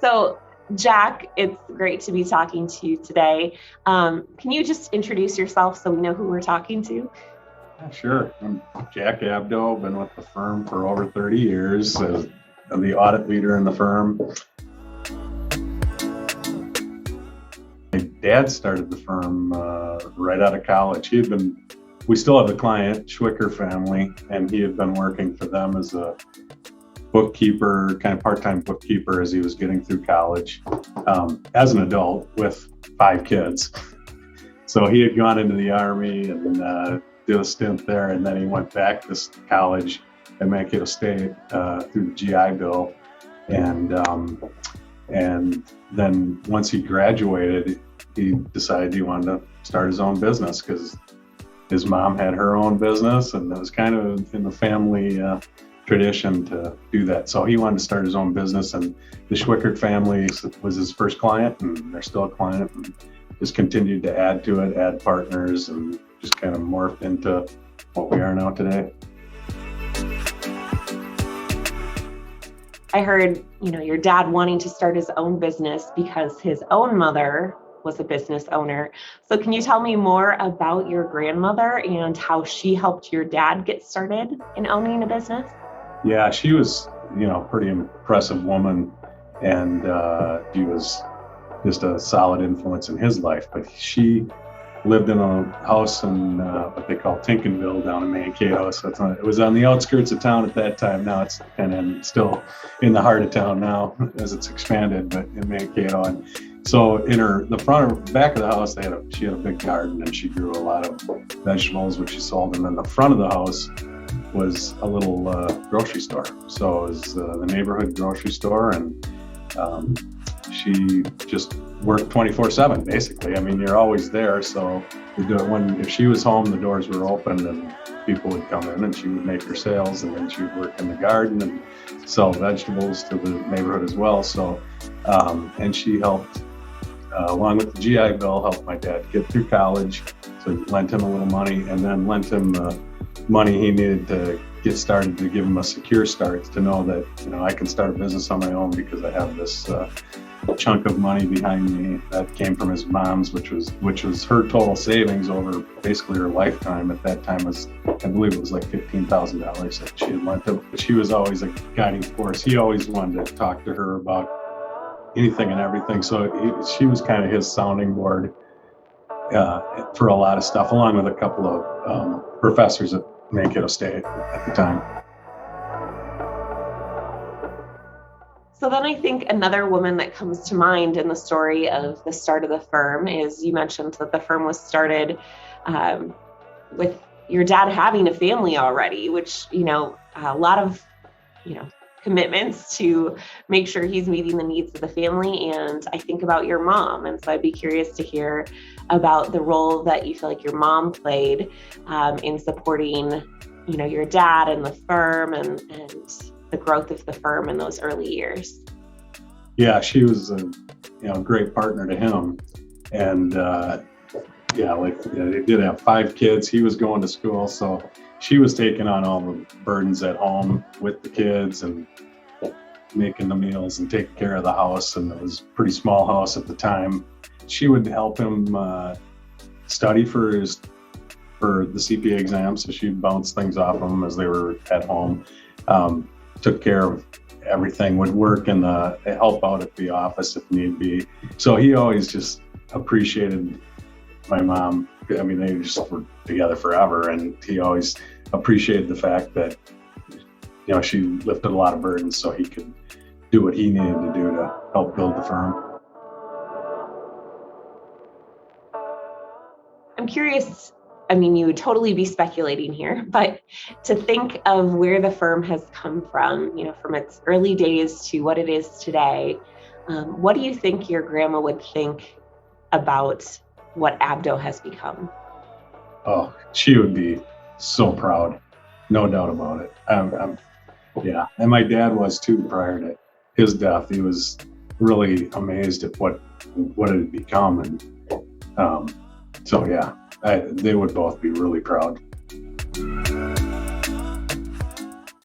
So, Jack, it's great to be talking to you today. Can you just introduce yourself so we know who we're talking to? Yeah, sure. I'm Jack Abdo. Been with the firm for over 30 years. I'm the audit leader in the firm. My dad started the firm right out of college. We still have the client, Schwicker family, and he had been working for them as a bookkeeper, kind of part-time bookkeeper as he was getting through college, as an adult with 5 kids. So he had gone into the Army and did a stint there, and then he went back to college at Mankato State through the GI Bill, and then once he graduated, he decided he wanted to start his own business because his mom had her own business, and it was kind of in the family tradition to do that. So he wanted to start his own business, and the Schwickert family was his first client, and they're still a client, and just continued to add to it, add partners, and just kind of morphed into what we are now today. I heard, your dad wanting to start his own business because his own mother was a business owner. So can you tell me more about your grandmother and how she helped your dad get started in owning a business? Yeah, she was, pretty impressive woman, and she was just a solid influence in his life. But she lived in a house in what they call Tinkenville down in Mankato. So it was on the outskirts of town at that time. Now it's kind of still in the heart of town now as it's expanded, but in Mankato. And so in the back of the house, she had a big garden, and she grew a lot of vegetables, which she sold. And then the front of the house was a little grocery store. So it was the neighborhood grocery store, and she just worked 24/7 basically. I mean, you're always there. So if she was home, the doors were open and people would come in, and she would make her sales, and then she would work in the garden and sell vegetables to the neighborhood as well. So, and she helped, along with the GI Bill, helped my dad get through college. So lent him a little money, and then lent him the money he needed to get started, to give him a secure start, to know that, I can start a business on my own because I have this chunk of money behind me that came from his mom's, which was her total savings over basically her lifetime. At that time I believe it was like $15,000 that she had lent him. But she was always a guiding force. He always wanted to talk to her about anything and everything. So she was kind of his sounding board for a lot of stuff, along with a couple of professors at Mankato State at the time. So then I think another woman that comes to mind in the story of the start of the firm is, you mentioned that the firm was started with your dad having a family already, which, a lot of, commitments to make sure he's meeting the needs of the family. And I think about your mom. And so I'd be curious to hear about the role that you feel like your mom played in supporting, your dad and the firm and the growth of the firm in those early years. Yeah, she was a great partner to him, and they did have 5 kids. He was going to school, so she was taking on all the burdens at home with the kids and making the meals and taking care of the house. And it was a pretty small house at the time. She would help him study for the CPA exam, so she'd bounce things off him as they were at home. Took care of everything, would work in help out at the office if need be. So he always just appreciated my mom. I mean, they just were together forever, and he always appreciated the fact that, she lifted a lot of burdens so he could do what he needed to do to help build the firm. I'm curious, you would totally be speculating here, but to think of where the firm has come from, from its early days to what it is today, what do you think your grandma would think about what Abdo has become? Oh, she would be so proud, no doubt about it. Yeah, and my dad was too prior to his death. He was really amazed at what it had become, and so yeah. They would both be really proud.